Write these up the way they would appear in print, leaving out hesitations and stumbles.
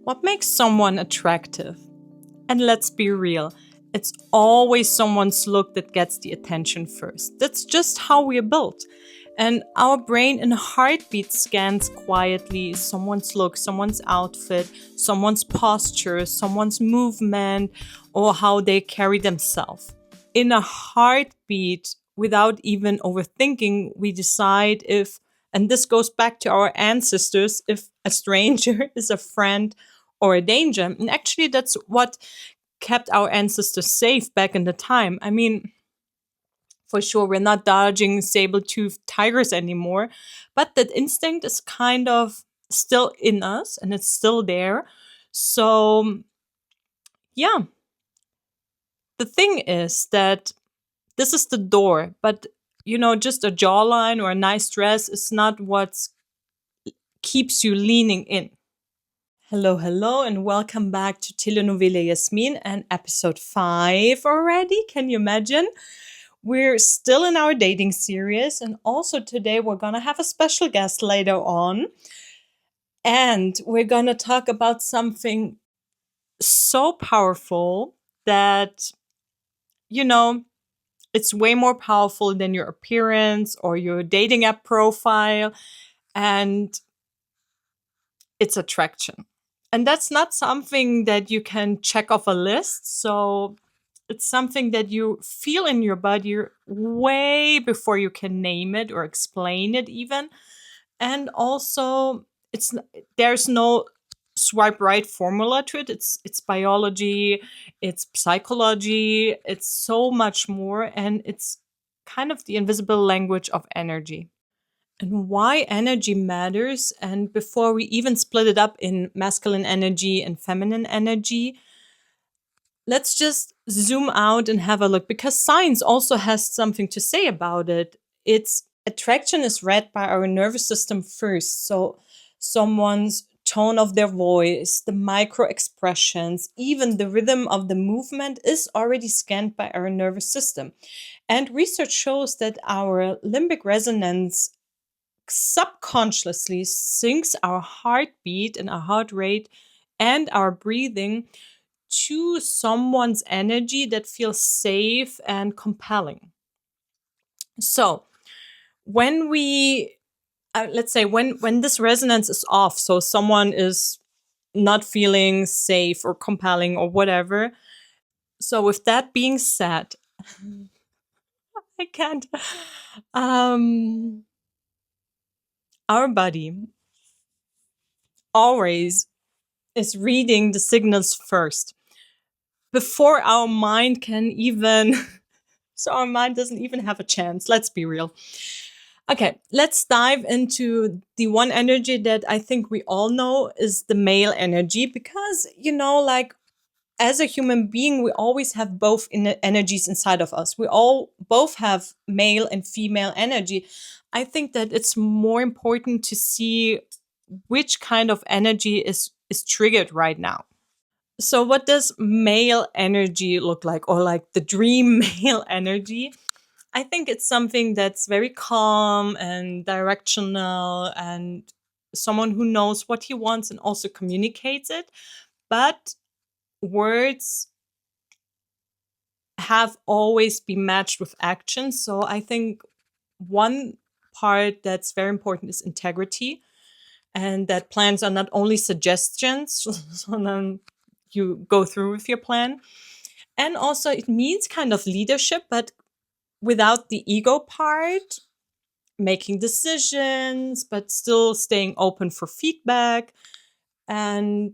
What makes someone attractive? And let's be real, it's always someone's look that gets the attention first. That's just how we're built. And our brain in a heartbeat scans quietly someone's look, someone's outfit, someone's posture, someone's movement, or how they carry themselves. In a heartbeat, without even overthinking, we decide if, and this goes back to our ancestors, if a stranger is a friend or a danger. And actually, that's what kept our ancestors safe back in the time. I mean, for sure, we're not dodging saber-toothed tigers anymore, but that instinct is kind of still in us and it's still there. So, yeah, the thing is that this is the door, but just a jawline or a nice dress is not what keeps you leaning in. Hello, hello, and welcome back to Telenovela Jasmin and episode 5 already. Can you imagine? We're still in our dating series, and also today we're gonna have a special guest later on. And we're gonna talk about something so powerful that, it's way more powerful than your appearance or your dating app profile, and it's attraction. And that's not something that you can check off a list. So it's something that you feel in your body way before you can name it or explain it even. And also there's no swipe right formula to it. It's biology, it's psychology, it's so much more, and it's kind of the invisible language of energy. And why energy matters, and before we even split it up in masculine energy and feminine energy, let's just zoom out and have a look, because science also has something to say about it. It's attraction is read by our nervous system first. So someone's tone of their voice, the micro expressions, even the rhythm of the movement is already scanned by our nervous system. And research shows that our limbic resonance subconsciously syncs our heartbeat and our heart rate and our breathing to someone's energy that feels safe and compelling. So when we let's say when this resonance is off, so someone is not feeling safe or compelling or whatever. So with that being said, I can't. Our body always is reading the signals first before our mind can even. So our mind doesn't even have a chance. Let's be real. Okay, let's dive into the one energy that I think we all know is the male energy, because, like, as a human being, we always have both energies inside of us. We all both have male and female energy. I think that it's more important to see which kind of energy is triggered right now. So what does male energy look like, or like the dream male energy? I think it's something that's very calm and directional, and someone who knows what he wants and also communicates it. But words have always been matched with action. So I think one part that's very important is integrity, and that plans are not only suggestions, so then you go through with your plan. And also it means kind of leadership, but without the ego part, making decisions, but still staying open for feedback. And,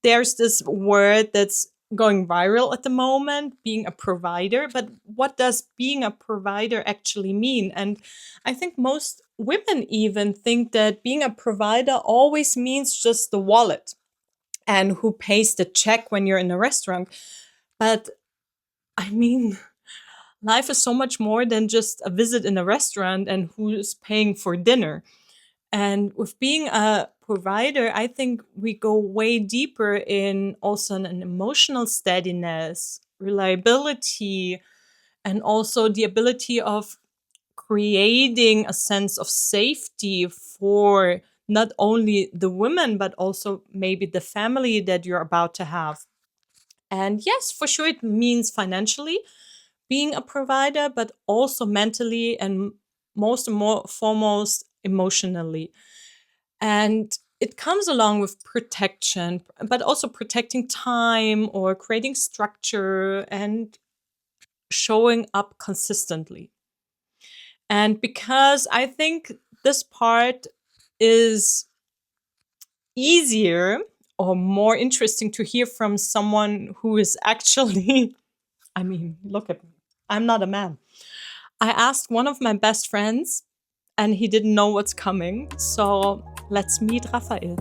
there's this word that's going viral at the moment, being a provider. But what does being a provider actually mean? And I think most women even think that being a provider always means just the wallet and who pays the check when you're in a restaurant. But I mean, life is so much more than just a visit in a restaurant and who's paying for dinner. And with being a provider, I think we go way deeper in also an emotional steadiness, reliability, and also the ability of creating a sense of safety for not only the women, but also maybe the family that you're about to have. And yes, for sure, it means financially being a provider, but also mentally and most and more foremost emotionally. And it comes along with protection, but also protecting time or creating structure and showing up consistently. And because I think this part is easier or more interesting to hear from someone who is actually, I mean, look at me. I'm not a man. I asked one of my best friends and he didn't know what's coming. So let's meet Raphael.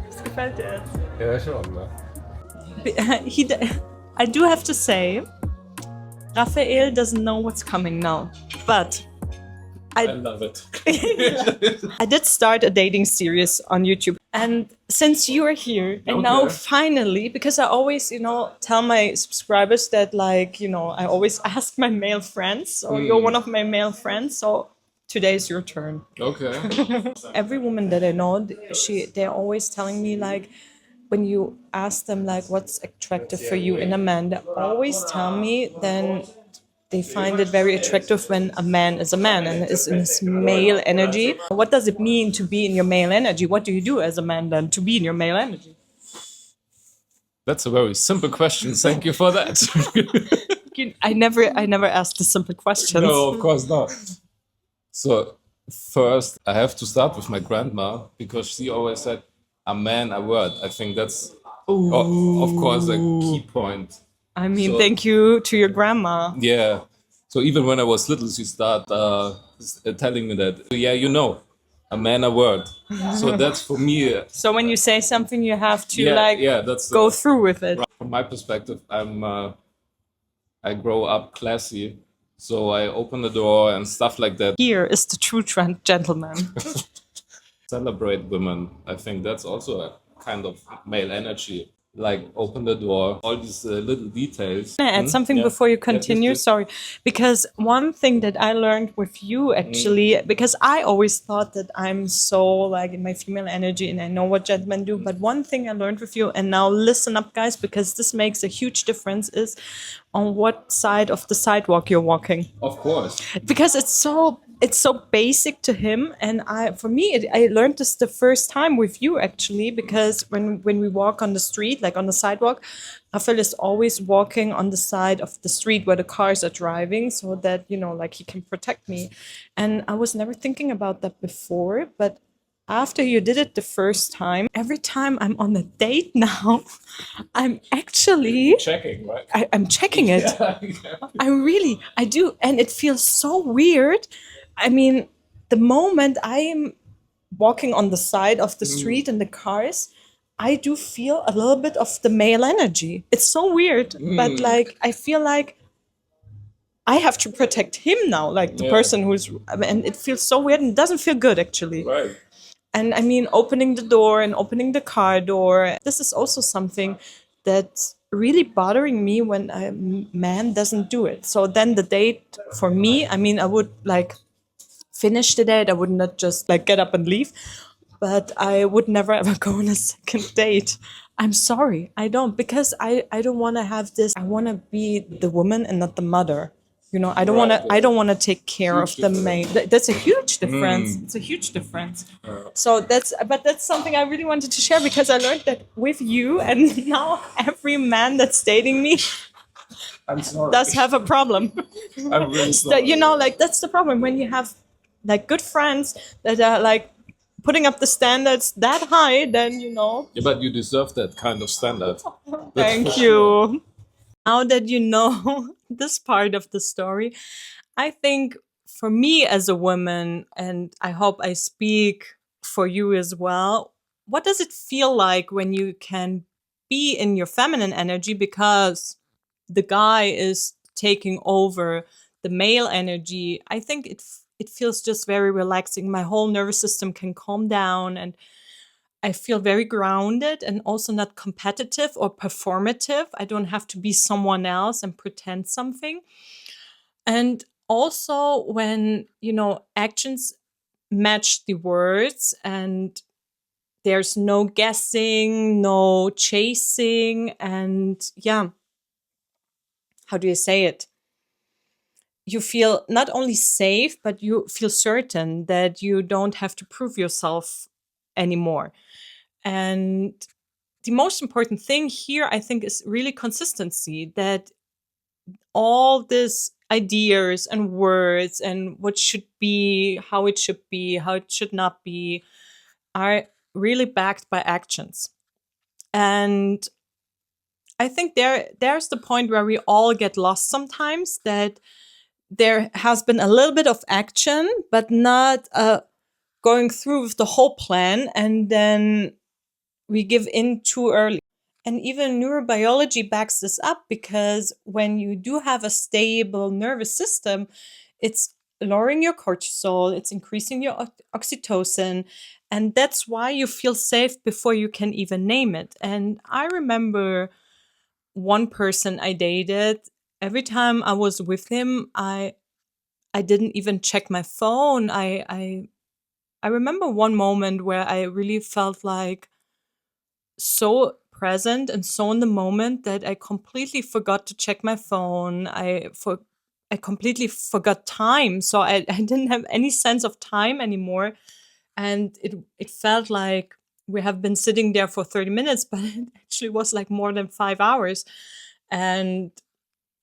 Was gefällt dir jetzt? Ja, schon, ne? He, I do have to say, Raphael doesn't know what's coming now. But I love it. I did start a dating series on YouTube. And since you are here, and now Okay. finally, because I always, tell my subscribers that, like, I always ask my male friends, so you're one of my male friends, so today's your turn. Okay. Every woman that I know, they're always telling me, like, when you ask them, like, what's attractive for you in a man, they always tell me then they find it very attractive when a man is a man and is in his male energy. What does it mean to be in your male energy? What do you do as a man then to be in your male energy? That's a very simple question. Thank you for that. I never asked the simple questions. No, of course not. So, first, I have to start with my grandma because she always said, a man, a word. I think that's, of course, a key point. I mean, So- thank you to your grandma. Yeah. So, even when I was little, she started telling me that, yeah, a man, a word. So, that's for me. So when you say something, you have to That's go through with it. From my perspective. I grow up classy, so I open the door and stuff like that. Here is the true gentleman. Celebrate women. I think that's also a kind of male energy. Like open the door, all these little details. Can I add something Yeah. before you Yeah, please, continue? please. Sorry. Because one thing that I learned with you actually, because I always thought that I'm so like in my female energy and I know what gentlemen do. But one thing I learned with you, and now listen up, guys, because this makes a huge difference, is on what side of the sidewalk you're walking. Of course. Because it's so basic to him, and I learned this the first time with you actually, because when we walk on the street, like on the sidewalk, Raphael is always walking on the side of the street where the cars are driving, so that like he can protect me. And I was never thinking about that before, but after you did it the first time, every time I'm on a date now, I'm actually Checking, right? I'm checking it. I do. And it feels so weird. I mean, the moment I'm walking on the side of the street in the cars, I do feel a little bit of the male energy. It's so weird. But like, I feel like I have to protect him now, like the Yeah. person and it feels so weird and it doesn't feel good actually. Right. And I mean, opening the door and opening the car door, this is also something that's really bothering me when a man doesn't do it. So then the date for me, I mean, I would like finish the date. I would not just like get up and leave, but I would never ever go on a second date. I'm sorry, I don't, because I don't want to have this. I want to be the woman and not the mother. I don't want to. I don't want to take care of the maid. That's a huge difference. It's a huge difference. So that's something I really wanted to share because I learned that with you, and now every man that's dating me I'm sorry. does have a problem. I'm really sorry. Like that's the problem when you have like good friends that are like putting up the standards that high. Then Yeah, but you deserve that kind of standard. That's Thank for you. sure. Now that you know this part of the story, I think for me as a woman, and I hope I speak for you as well, what does it feel like when you can be in your feminine energy because the guy is taking over the male energy? I think it feels just very relaxing. My whole nervous system can calm down and I feel very grounded and also not competitive or performative. I don't have to be someone else and pretend something. And also when, actions match the words, and there's no guessing, no chasing, and yeah, how do you say it? You feel not only safe, but you feel certain that you don't have to prove yourself anymore. And the most important thing here, I think, is really consistency, that all these ideas and words and what should be, how it should not be, are really backed by actions. And I think there's the point where we all get lost sometimes, that there has been a little bit of action, but not going through with the whole plan, and then we give in too early. And even neurobiology backs this up, because when you do have a stable nervous system, it's lowering your cortisol, it's increasing your oxytocin, and that's why you feel safe before you can even name it. And I remember one person I dated, every time I was with him, I didn't even check my phone. I remember one moment where I really felt like so present and so in the moment that I completely forgot to check my phone. I completely forgot time, so I didn't have any sense of time anymore, and it felt like we have been sitting there for 30 minutes, but it actually was like more than 5 hours. And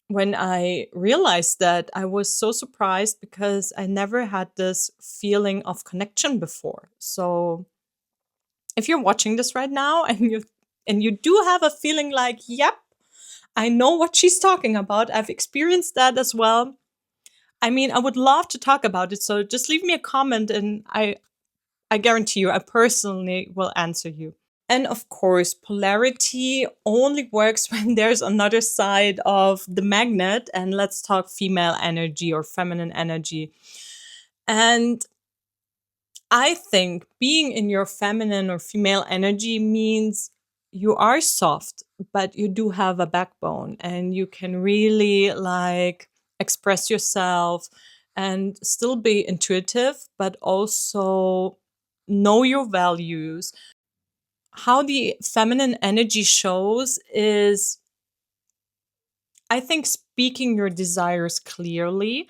when I realized that, I was so surprised, because I never had this feeling of connection before. So if you're watching this right now and you do have a feeling like, yep, I know what she's talking about, I've experienced that as well. I mean, I would love to talk about it. So just leave me a comment, and I guarantee you, I personally will answer you. And of course, polarity only works when there's another side of the magnet. And let's talk female energy or feminine energy. And I think being in your feminine or female energy means you are soft, but you do have a backbone, and you can really like express yourself and still be intuitive, but also know your values. How the feminine energy shows is, I think, speaking your desires clearly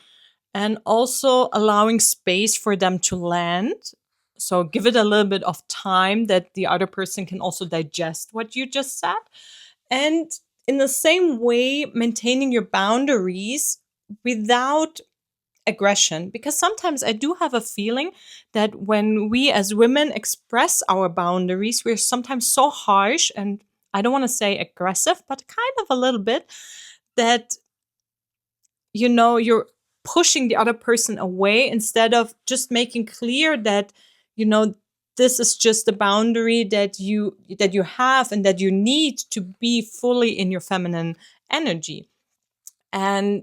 and also allowing space for them to land. So give it a little bit of time that the other person can also digest what you just said. And in the same way, maintaining your boundaries without aggression, because sometimes I do have a feeling that when we as women express our boundaries, we're sometimes so harsh, and I don't want to say aggressive, but kind of a little bit, that you're pushing the other person away instead of just making clear that you know this is just a boundary that you have and that you need to be fully in your feminine energy. And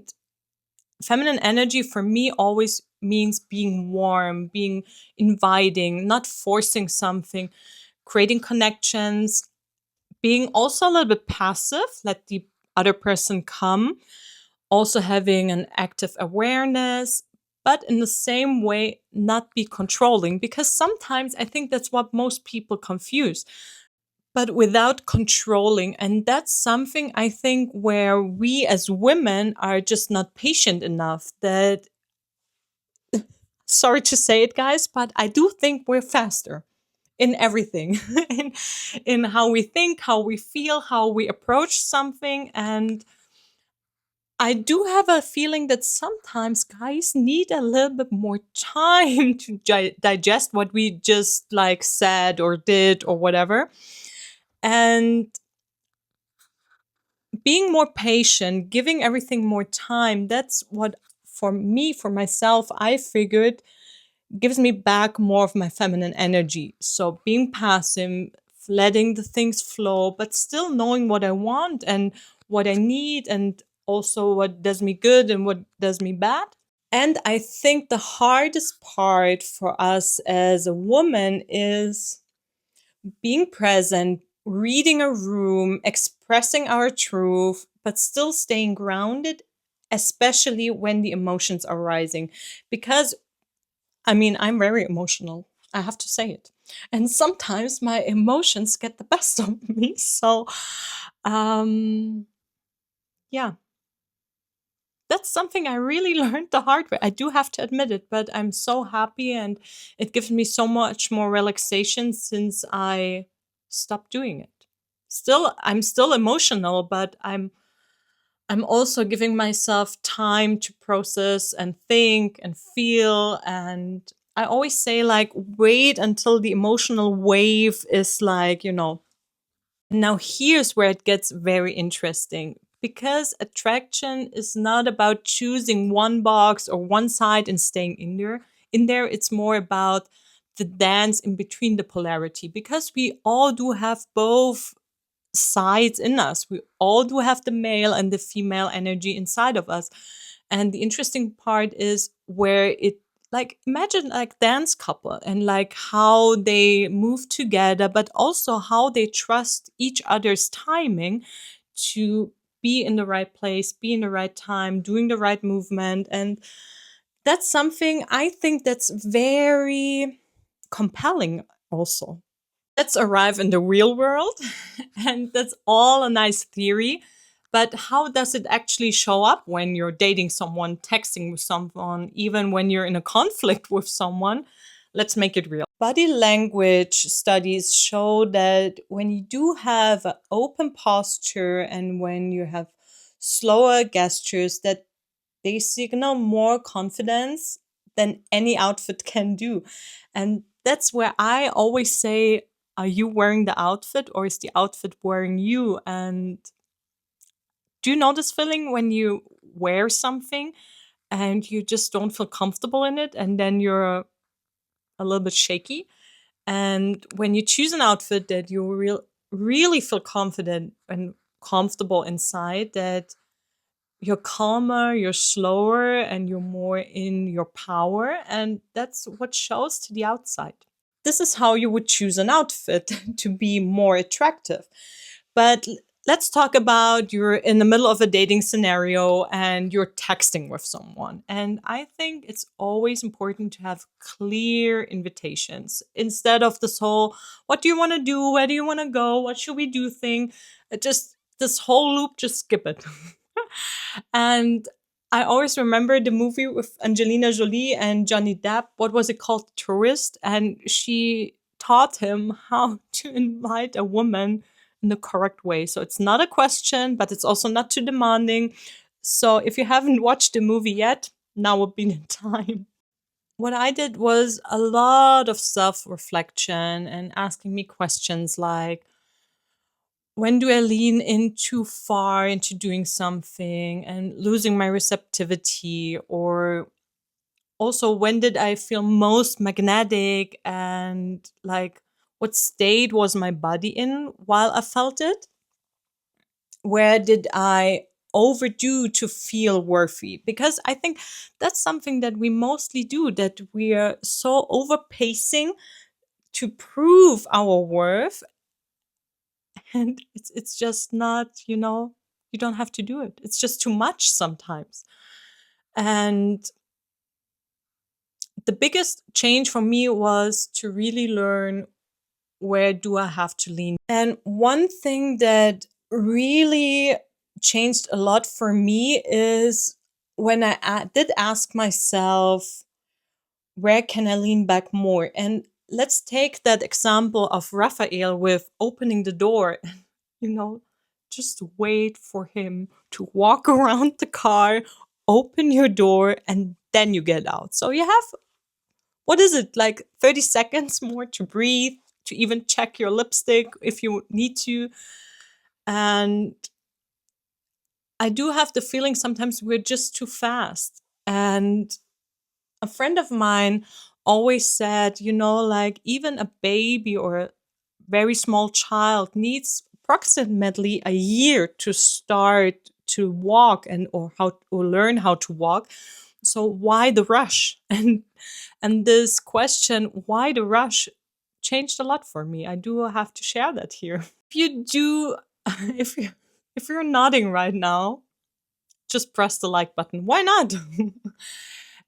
feminine energy for me always means being warm, being inviting, not forcing something, creating connections, being also a little bit passive, let the other person come, also having an active awareness, but in the same way, not be controlling, because sometimes I think that's what most people confuse. But without controlling. And that's something I think where we as women are just not patient enough. That, sorry to say it, guys, but I do think we're faster in everything, in how we think, how we feel, how we approach something. And I do have a feeling that sometimes guys need a little bit more time to digest what we just like said or did or whatever. And being more patient, giving everything more time, that's what, for me, for myself, I figured gives me back more of my feminine energy. So being passive, letting the things flow, but still knowing what I want and what I need, and also what does me good and what does me bad. And I think the hardest part for us as a woman is being present, reading a room, expressing our truth, but still staying grounded, especially when the emotions are rising. Because I mean, I'm very emotional. I have to say it. And sometimes my emotions get the best of me. So, um, yeah, that's something I really learned the hard way. I do have to admit it, but I'm so happy and it gives me so much more relaxation since I stopped doing it. I'm still emotional, but I'm also giving myself time to process and think and feel. And I always say, like, wait until the emotional wave is like, now here's where it gets very interesting because attraction is not about choosing one box or one side and staying in there. In there, it's more about the dance in between the polarity because we all do have both sides in us. We all do have the male and the female energy inside of us. And the interesting part is where it, like, imagine like dance couple and like how they move together, but also how they trust each other's timing to be in the right place, be in the right time, doing the right movement. And that's something I think that's very compelling also. Let's arrive in the real world. And that's all a nice theory. But how does it actually show up when you're dating someone, texting with someone, even when you're in a conflict with someone? Let's make it real. Body language studies show that when you do have an open posture and when you have slower gestures, that they signal more confidence than any outfit can do. And that's where I always say, are you wearing the outfit or is the outfit wearing you? And do you know this feeling when you wear something and you just don't feel comfortable in it and then you're a little bit shaky? And when you choose an outfit that you really feel confident and comfortable inside, that you're calmer, you're slower, and you're more in your power. And that's what shows to the outside. This is how you would choose an outfit to be more attractive. But let's talk about you're in the middle of a dating scenario and you're texting with someone. And I think it's always important to have clear invitations instead of this whole, what do you want to do? Where do you want to go? What should we do thing? Just this whole loop, just skip it. And I always remember the movie with Angelina Jolie and Johnny Depp. What was it called? Tourist. And she taught him how to invite a woman in the correct way. So it's not a question, but it's also not too demanding. So if you haven't watched the movie yet, now would be the time. What I did was a lot of self reflection and asking me questions like, when do I lean in too far into doing something and losing my receptivity? Or also, when did I feel most magnetic and like what state was my body in while I felt it? Where did I overdo to feel worthy? Because I think that's something that we mostly do, that we are so overpacing to prove our worth. And it's just not, you don't have to do it. It's just too much sometimes. And the biggest change for me was to really learn, where do I have to lean? And one thing that really changed a lot for me is when I did ask myself, where can I lean back more? And let's take that example of Raphael with opening the door. You know, just wait for him to walk around the car, open your door, and then you get out. So you have, what is it, like 30 seconds more to breathe, to even check your lipstick if you need to. And I do have the feeling sometimes we're just too fast. And a friend of mine always said, like even a baby or a very small child needs approximately a year to start to walk and or learn how to walk. So why the rush? And this question, why the rush, changed a lot for me. I do have to share that here. If you do, if you if you're nodding right now, just press the like button. Why not?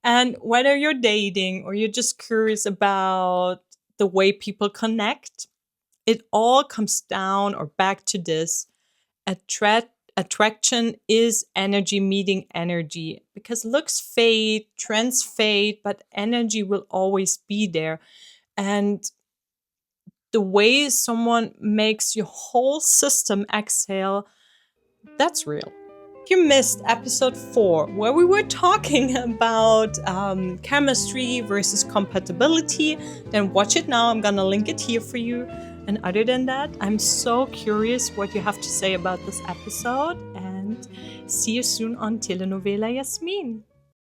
And whether you're dating or you're just curious about the way people connect, it all comes down or back to this. Attraction is energy meeting energy, because looks fade, trends fade, but energy will always be there. And the way someone makes your whole system exhale, that's real. If you missed episode 4, where we were talking about chemistry versus compatibility, then watch it now. I'm gonna link it here for you. And other than that, I'm so curious what you have to say about this episode, and see you soon on Telenovela Jasmin.